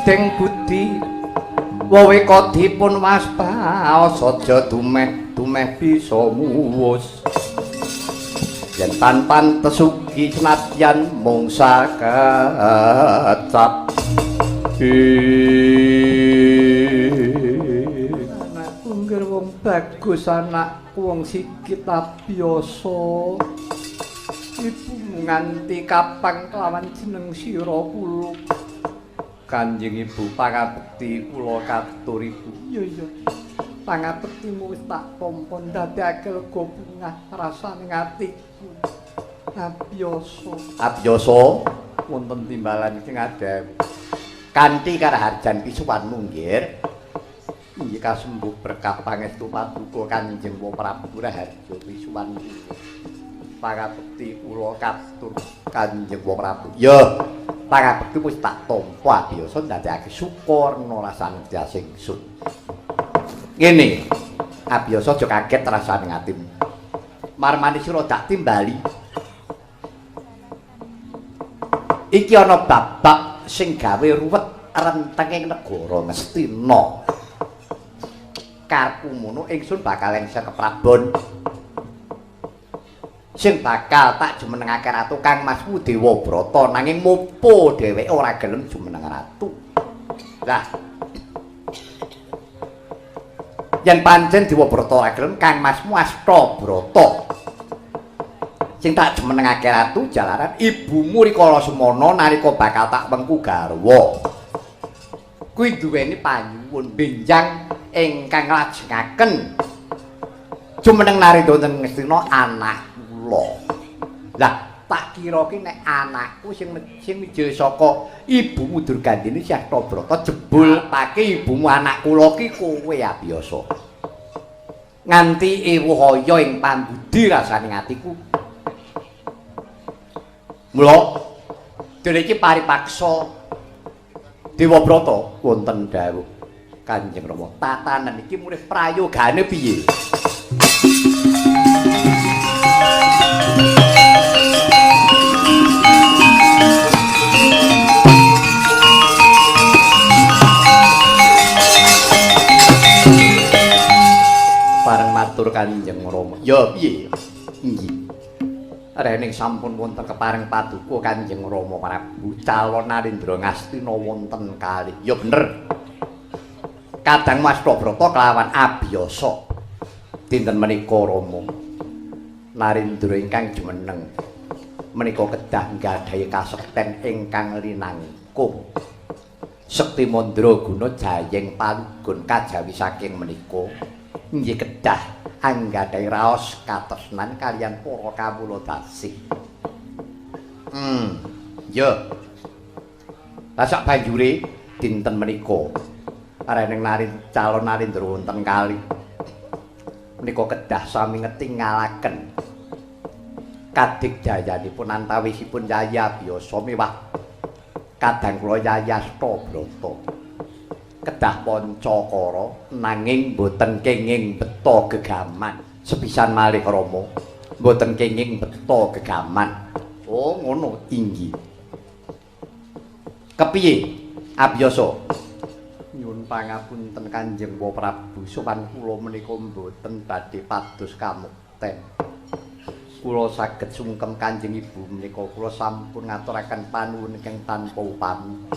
gedeng budi weweka dipun waspaos aja dumeh bisa muwus yen tanpan tesugi senadyan mung sakecap anakku ngger wong bagus anakku wong sikit abiyasa ibu nganti kapang kelawan jeneng sira kula Kanjeng Ibu pangabekti kula katur Ibu. Iya. Pangabektimu wis tak tampa ndadekake lega bungah rasane atiku. Abiyasa wonten timbalan iki ngadhewe. Kanthi karaharjan kisuwanmu nggih. Inggih kasembuh berkah pangestu paduka Kanjeng Prabu Raharja kisuwanmu. Pangabekti kula katur Kanjeng Prabu. Ya. Pangabekti wis tak tampa abiyasa ndadekake sukurna rasane dasing ingsun. Ngene, abiyasa aja kaget rasane atimu. Marmane sira dak timbali. Iki ana babak sing gawe ruwet rentenging negara Ngastina. Karepku mono ingsun bakal lengser ke Prabon. Sing bakal tak jumenengake ratu Kang Masmu Dewabrata nanging mopo dheweke ora gelem jumeneng ratu. Lah yen pancen Dewabrata ora gelem Kang Masmu Astabrata sing tak jumenengake ratu jalaran ibumu rikala semana nalika bakal tak wengku garwa kuwi duweni panyuwun benjang ingkang lajengaken jumeneng narendra wonten Ngastina anak lah tak kira ki nek anakku sing mijil saka ibumu Durgandini si Astabrata jebul pake ibumu anak kula ki kowe abiyasa nganti ewuhaya ing pambudi rasane atiku mula dene iki paripaksa Dewabrata wonten dawuh Kanjeng Rama tatanan iki mulih prayogane piye matur Kanjeng Rama. Ya piye? Inggih. Rening sampun wonten keparing paduka Kanjeng Rama Prabu calon Narendra Ngastina wonten kalih. Ya bener. Kadang Astabrata kelawan abiyasa. Dinten menika Rama Narendra ingkang jumeneng menika kedah nggadahi kasekten ingkang linangkung. Sekti mandra guna jayeng palugun kajawi saking menika. Inggih kedah anggadhahi raos katresnan kaliyan para kawula dasih. Ya. Lah sak banjure dinten menika rening calon Narendra wonten kalih. Menika kedah sami ngetingalaken kadigdayanipun antawisipun Yaya Biyasa miwah kadang kula Yaya Astabrata. Kedah pancakara nanging boten kenging beta gegaman sepisan malih Rama boten kenging beta gegaman. Oh ngono inggih. Kepiye abiyasa nyuwun pangapunten Kanjeng Prabu sowan kula menika boten badhe pados kamukten. Kula saged sungkem Kanjeng Ibu menika kula sampun ngaturaken panuwun ingkang tanpa upami.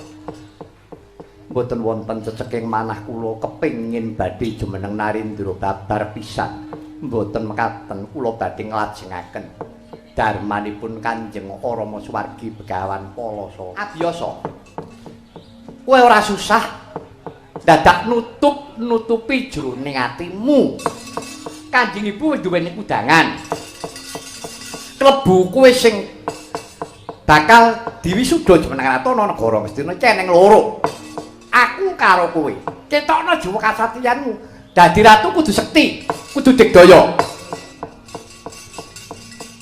Mboten wonten ceceking manah kula kepingin badhe jumeneng Narendra babar pisan. Mboten mekaten kula badhe nglajengaken darmanipun Kanjeng Rama Suwargi Begawan Palasa. Abiyasa. Kowe ora susah dadak nutupi jroning atimu. Kanjeng Ibu wis duweni kudangan. Klebu kowe sing bakal diwisuda jumeneng ratu ana negara Ngastina ceneng loro. Aku karo kowe ketokno jiwa kasatriyanmu dadi ratu kudu sekti kudu digdaya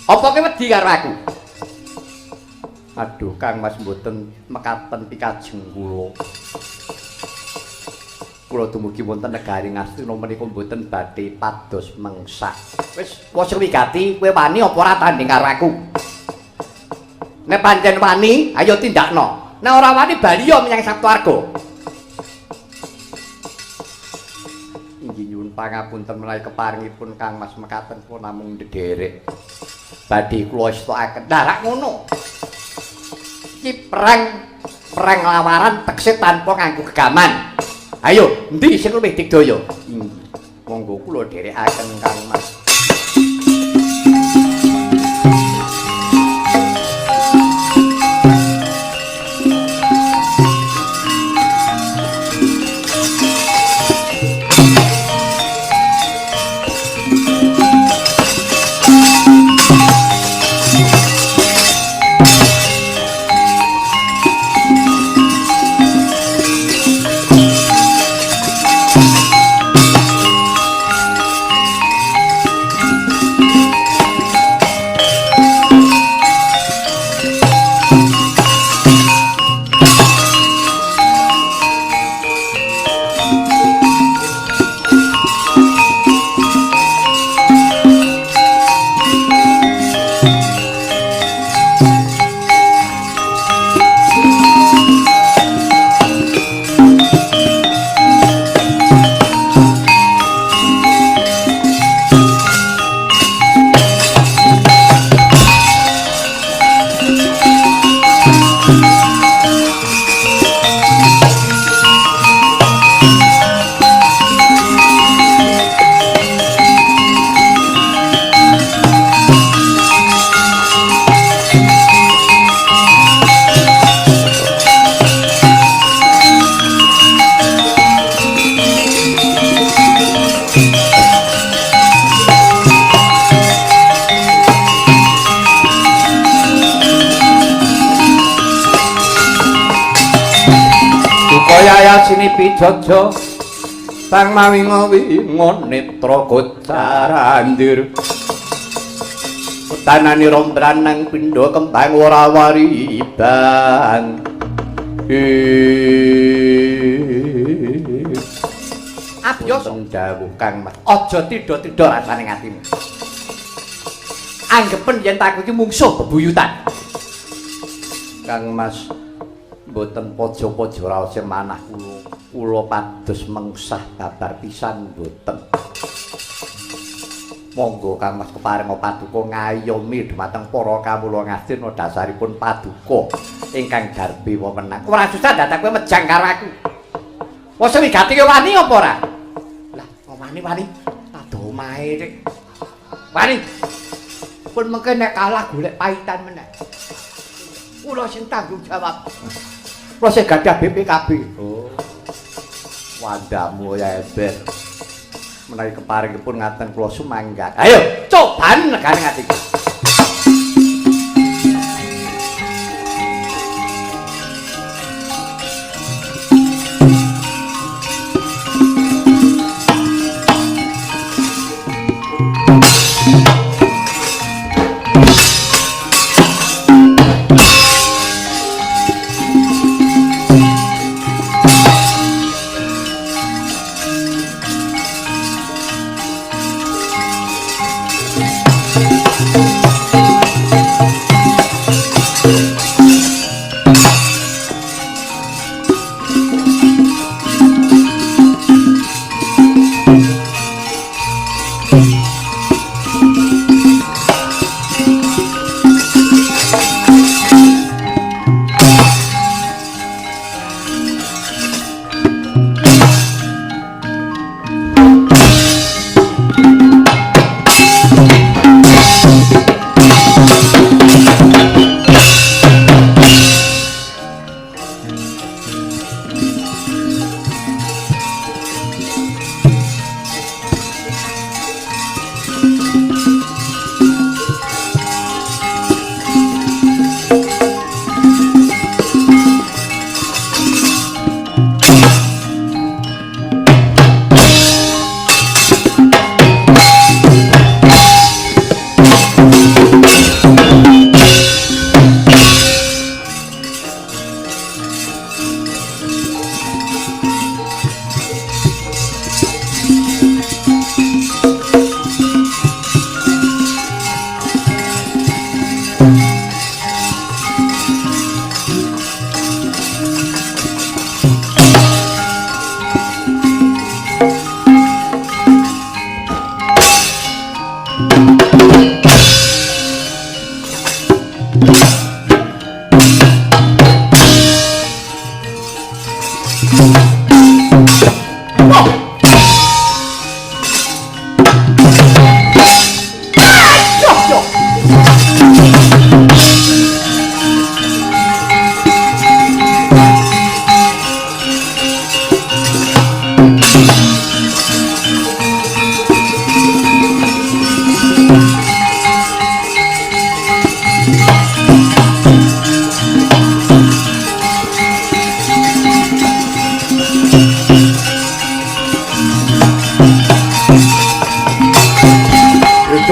apa kowe wedi karo aku aduh Kang Mas mboten mekaten pikajeng kula dumugi wonten negari Ngastina menika mboten badhe pados mengsak wis wigati kowe wani apa ora tanding karo aku nek pancen wani ayo tindakno nek ora wani bali yo menyang Sabtuwarga pangapunten menawi keparingipun Kang Mas mekaten pun namung ndederek. Badhe kula istokaken. Darak ngono. Iki perang lawaran tekse tanpa nganggo gegaman. Ayo, endi sing luwih digdaya? Monggo kula dherekaken Kang Mas. Sinipi Jojo Tang mawingo-wingo netra gocarandir Utanani rombranang pindha kembang ora waribang Abyoso dawuh Kang Mas aja tida-tida rasane atimu Anggepen yen tak iki mungsuh bebuyutan Kang Mas mboten pojo-pojo raos manah kula pados mengsah babar pisan mboten monggo Kang Mas keparing paduka ngayomi dhumateng para kawula ngastina dasaripun paduka ingkang darbi wewenang ora susah dadak kowe mejang karo aku wis wigati kowe wani apa ora lah wani tak omahe Dik wani pun mengke nek kalah golek paitan meneh kula sing tanggung jawab kula sing gadah BPKB oh wandamu ya ember menawi keparingipun ngaten kula sumanggat ayo coban negane ngati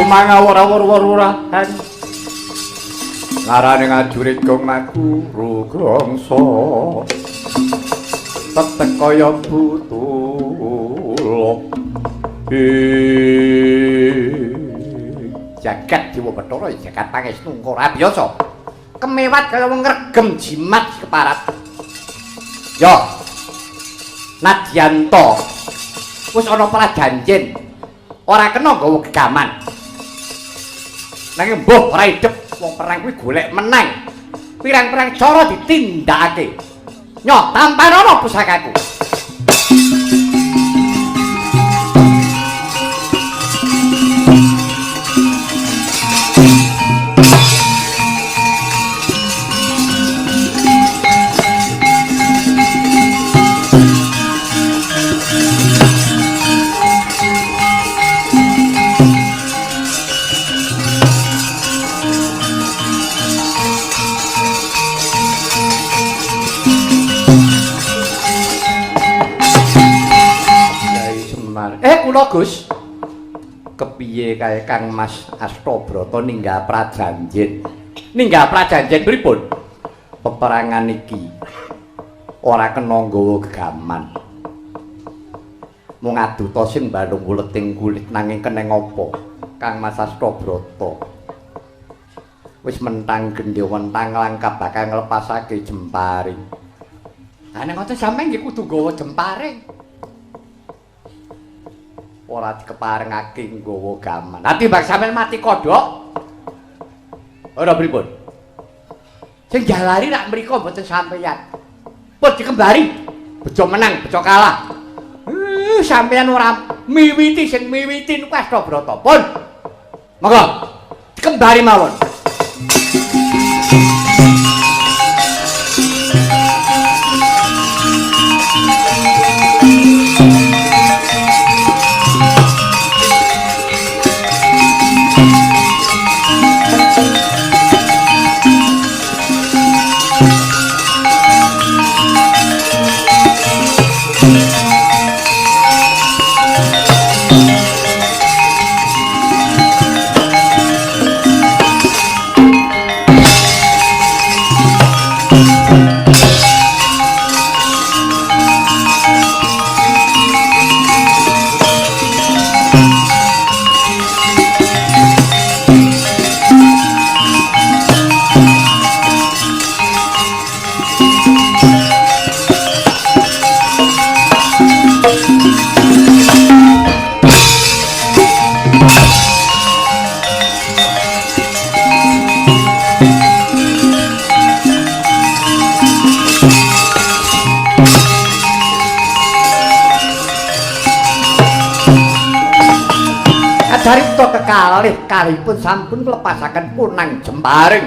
Mangawur-awur-awurahan ngarane ngajurit gong maguru gongso tetek kaya butulo jagat Dewa Bathara jagat pangesnu ora biasa kemewat kaya wong ngregem jimat keparat yo nadyanto wis ana prajanjen ora kena nggawa gegaman nanging mbuh ora idep wong perang kuwi golek menang pirang-pirang cara ditindakake nyoh tampanono pusakaku kula Gus kepiye kae Kang Mas Astabrata ninggah prajanjen pripun peperangan iki ora kena nggawa gegaman mung aduta sing balung kuleting kulit nanging keneng apa Kang Mas Astabrata wis mentang gendhe wentang langkap bakal nglepasake jemparing ana ngoten sampeyan nggih kudu nggawa jemparing ora dikeparengake nggawa gaman. Ati mbak sampean mati kodhok. Ora pripun? Sing jalari rak mriku mboten sampeyan. Pun dikembari. Bejo menang, bejo kalah. Sampeyan ora miwiti sing miwiti niku Astabrata. Pun. Monggo dikembari mawon. Carita kalih-kalihipun sampun nglepasaken punang jemparing.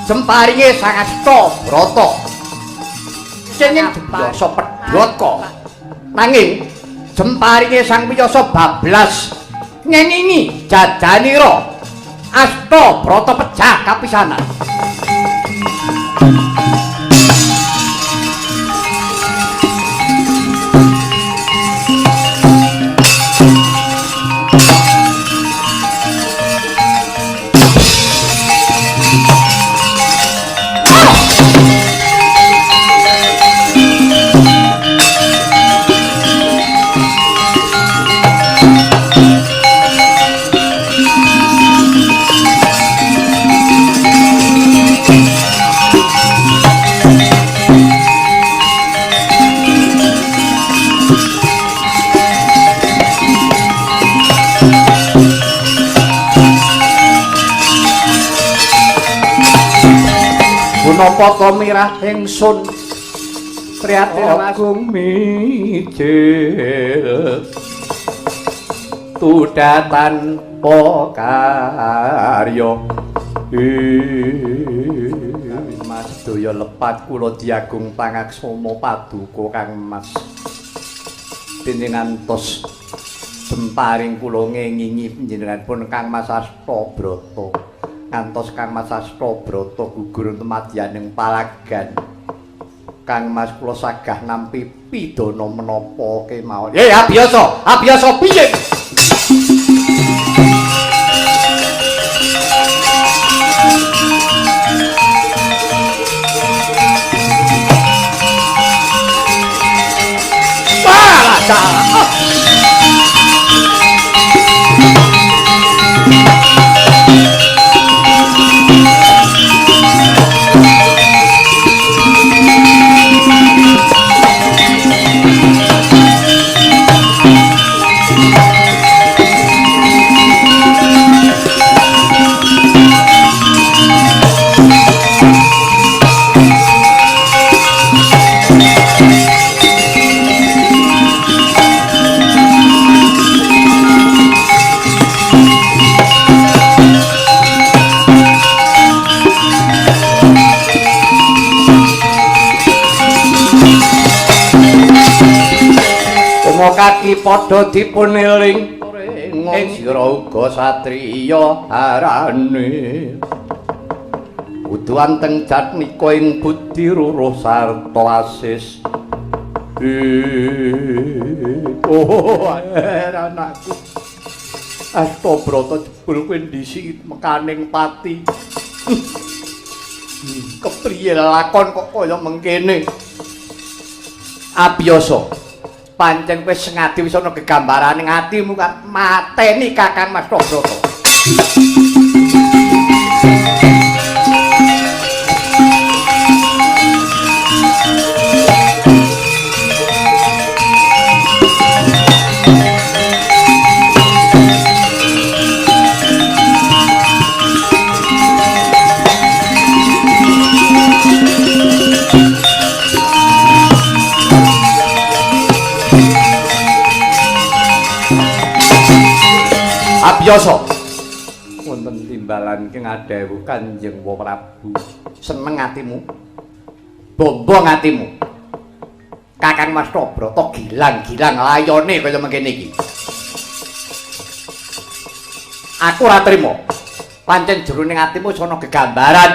Jemparinge Sang Astabrata. Kenging Wiyasa Pedhaka. Nanging jemparinge Sang Wiyasa bablas ngengingi jajanira Astabrata pejah kapisanan. Napa to mirah ingsun prihatin Agung mijil tudatan pokarya Mas daya lepat kula diagung pangaksama paduka Kang Mas pinjenengantos jemparing kula ngengingi panjenenganipun Kang Mas Astabrata ngantos Kang Mas Astabrata gugur temadyaning palagan Kang Mas kula sagah nampi pidana menapa kemawon abiyasa piye kaki padha dipun eling ing sira uga satriya arane kudu anteng jatnika ing budi ruruh sarta asis anakku Astabrata jebul kowe ndisi mekaning pati kepriye lakon kok kaya mengkene abiyasa pancen kowe sengadi wis ana gegambaraning atimu kan mateni Kakang Mas Astabrata. Abiyasa wonten timbalan king adewu Kanjeng Prabu seneng atimu bombong atimu Kakang Mas Astabrata gilang-gilang layone kaya mengkene iki aku ora trima pancen jroning atimu ana gegambaran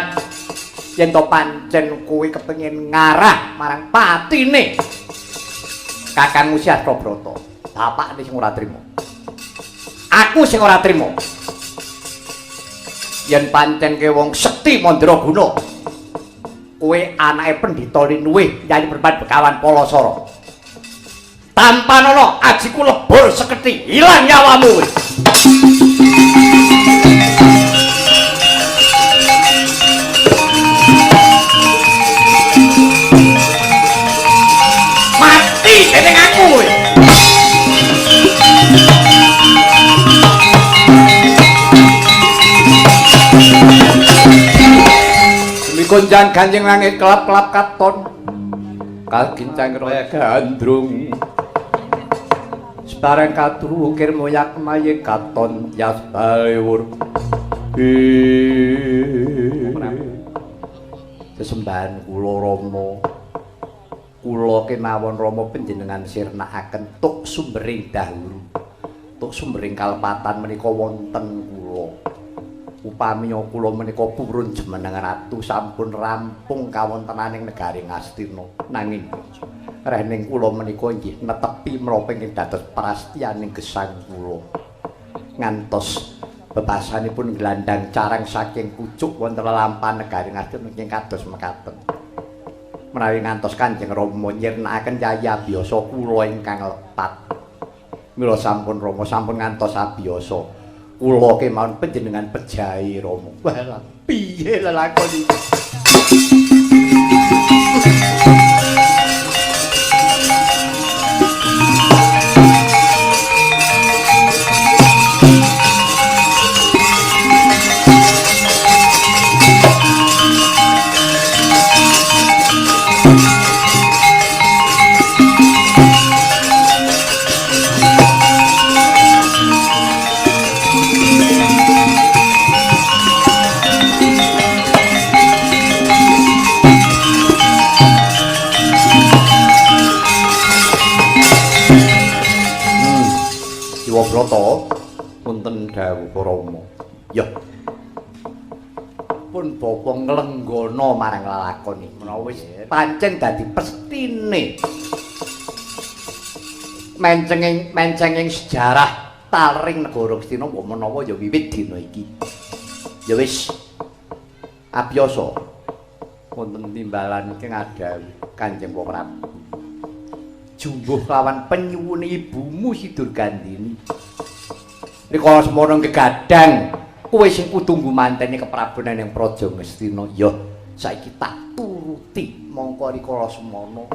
yen to pancen kowe kepengin ngarah marang patine Kakang Musi Astabrata bapakne sing ora trima aku sing ora trima yen pancen ke wong sekti mandraguna kowe anake Pendhita Linuwih Nyai Perban Bekawan Palasara tanpa ana ajiku lebur seketi ilang nyawamu mati dening aku kowe Gonjang ganjing langit kelap-kelap katon kagincang roya gandrung sebarang katuru ukir moyak maye katon yas balewur sesembahan kula Rama kula kemawon Rama panjenengan sirnakaken tuk sumbering dahulu tuk sumbering kalepatan menika wonten kula upami kula menika purun jemeneng ratu sampun rampung kawontenaning negari Ngastina nanging rehning kula menika inggih netepi menapa ingkang dados prastiyaning gesang kula ngantos bebasanipun gelandang carang saking pucuk wonten lelampahan negari Ngastina ingkang kados mekaten menawi ngantos Kanjeng Rama nyirnakaken Yaya Abiyasa kula ingkang lepat mila sampun Rama sampun ngantos abiyasa kula kemawon panjenengan pejahi Rama. Wah, piye lelakon iki? Brata wonten dawuh Rama. Ya. Pun bapa nglenggana marang lalakon iki menawa wis pancen dadi pestine mencenging sejarah taring negara Hastina menawa ya wiwit dina iki. Ya wis abiyasa wonten timbalan ing adhawu Kanjeng Prabu. Jumbuh lawan penyuwune ibumu Sidur Gandini. Rikala semana gegadang kowe sing kudu ngumanteni keprabunan ing Praja Ngastina. Ya saiki tak turuti mongko rikala semana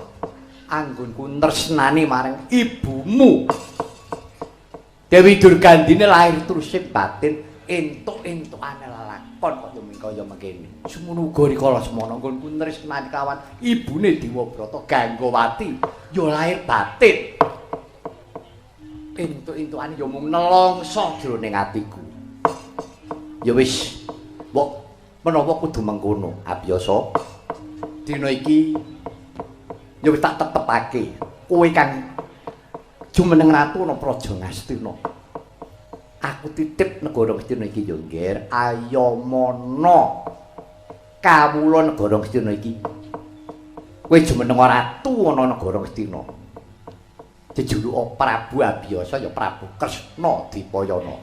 anggonku tresnani marang ibumu. Dewi Durgandini lahir terus batin entuk-entukane lalakon kaya mengkene. Semono uga rikala semana anggonku tresnani kawan ibune Dewabrata Ganggawati ya lahir batin. Entuk-entukane ya mung nelongso jroning atiku. Ya wis, mbok menawa kudu mengkono, abiyasa. Dina iki ya wis tak tetepake. Kowe kang jumeneng ratu ana Praja Ngastina. Aku titip negara Ngastina iki ya ngger ayamana kawula negara Ngastina iki. Kowe jumeneng ratu ana negara Ngastina. Jejuluk Prabu Abiyasa ya Prabu Kresna Dipayana.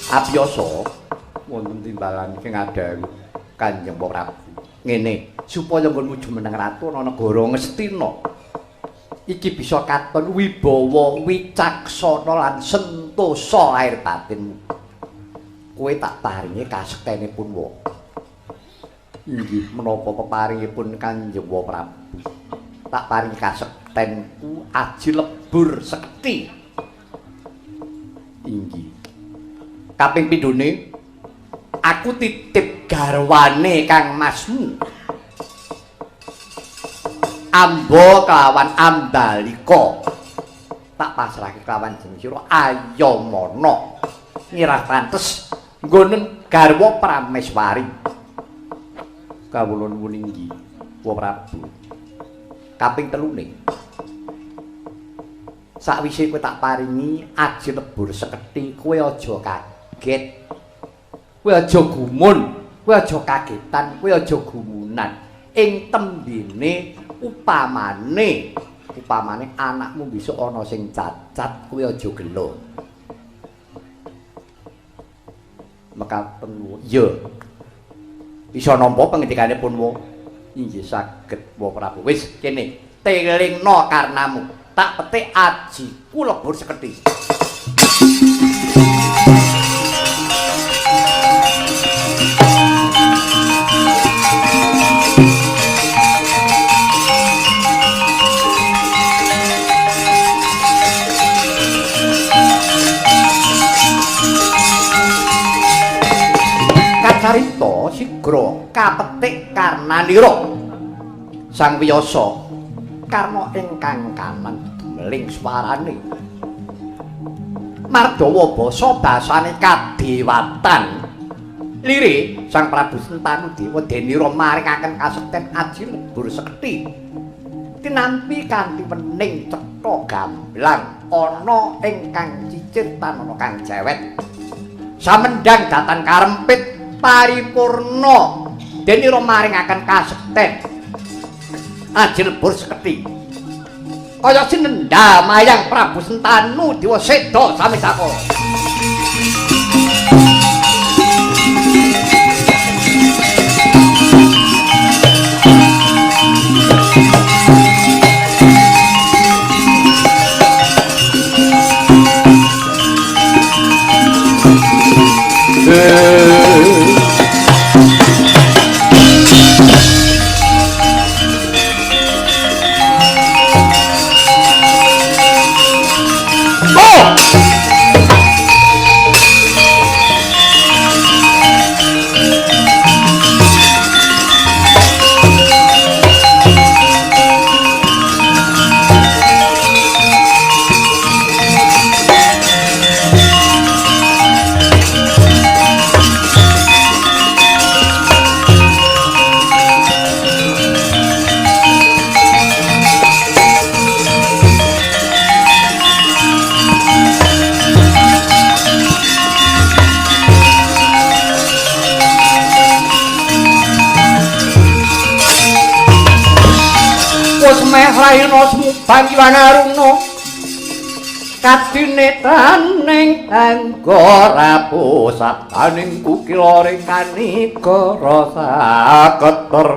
Abiyasa wonten timbalan ing adhawu Kanjeng Prabu. Ngene, supaya nggonmu jumeneng ratu ana negara Ngastina. Iki bisa katon wibawa, wicaksana lan sentosa lahir batinmu. Kowe tak paringi kasektenipun wa. Inggih menapa peparingipun Kanjeng Prabu. Tak paringi kasektenku aji lebur sekti. Inggih. Kaping pindhone aku titip garwane Kang Masmu. Amba kelawan Amdalika tak pasrahke kelawan jeneng sira ayamana ngirah pantes nggonen garwa Prameswari. Kawula nuwun inggih Wa Prabu. Kaping telune sakwise kowe tak paringi aji lebur sekethi kowe aja kaget. Kowe aja gumun, kowe aja kagetan, kowe aja gumunan. Ing tembene upamane anakmu besok ana sing cacat kuwi aja gelo. Mekaten ya. Bisa nampa pengendikanipun wa. Inggih saged wa Prabu. Wis kene telingna karnamu. Tak petik ajiku lebur sekethi. Carita sigra kapetik karnanira Sang Wiyasa karna ingkang kanan demeling swarane Mardawa basa basane kadewatan lire Sang Prabu Sentanu Dewa Denira maringaken kasekten aji lebur sekethi tinampi kanthi wening cetha gamblang ana ingkang cicir tan ana kang cewet samendang datan karempit paripurna Denira maringaken kasekten aji lebur sekethi kaya sinendha mayang Prabu Sentanu Dewa Seda Samidaka. Rayana sumubang Iwangaruna kadinetraning anggora pusataning kukilaring kanikara saketer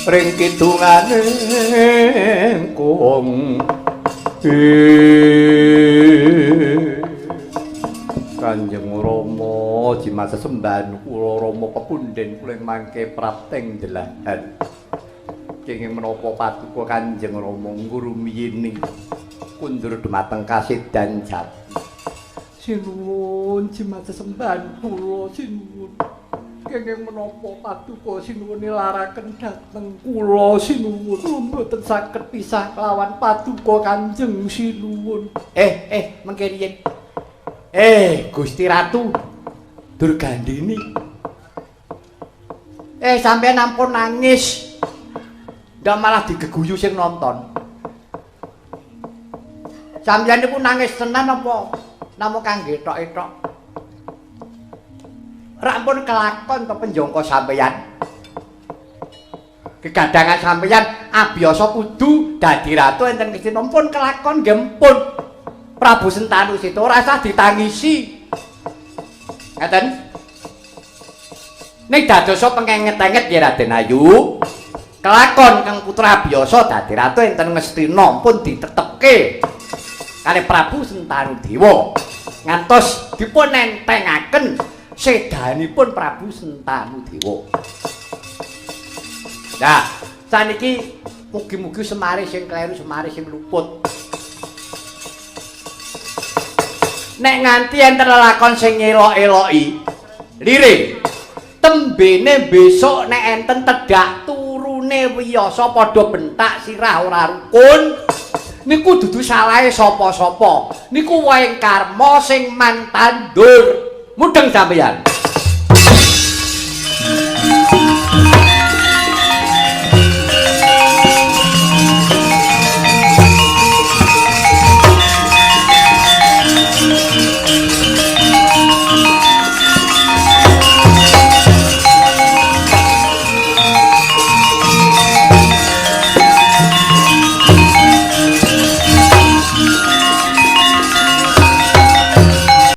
ring kidunganing kung Kanjeng Rama jimat sesembahan kula Rama pepundhen kuling mangke prapting delahan kenging menapa paduka Kanjeng Rama ngurumiyini kundur dumateng kasedan jati sinuwun jimat sesembahan kula sinuwun kenging menapa paduka sinuwun nilaraken dhateng kula sinuwun mboten saged pisah kelawan paduka Kanjeng sinuwun mengke riyen Gusti Ratu Durgandini sampeyan ampun nangis ndak malah digeguyu sing nonton sampeyan niku nangis tenan apa namung kangge tok-tok rak pun kelakon to penjangka sampeyan kegadangan sampeyan abiyasa kudu dadi ratu enten Gusti pun kelakon nggih pun Prabu Sentanu Seta ora usah ditangisi. Ngeten. Nek dadosa pengenget-enget ya Raden Ayu. Kelakon kang putra biasa dadi ratu enten Ngastina pun ditetepke kalih Prabu Sentanu Dewa. Ngantos dipun entengaken sedanipun Prabu Sentanu Dewa. Nah, saniki mugi-mugi semare sing kleru semare sing luput. Nek nganti enten lakon sing ngelok-eloki liring tembene besok nek enten tedak turune wiyasa padha bentak sirah ora rukun niku dudu salahe sapa-sapa niku wae karma sing mantandur mudeng sampeyan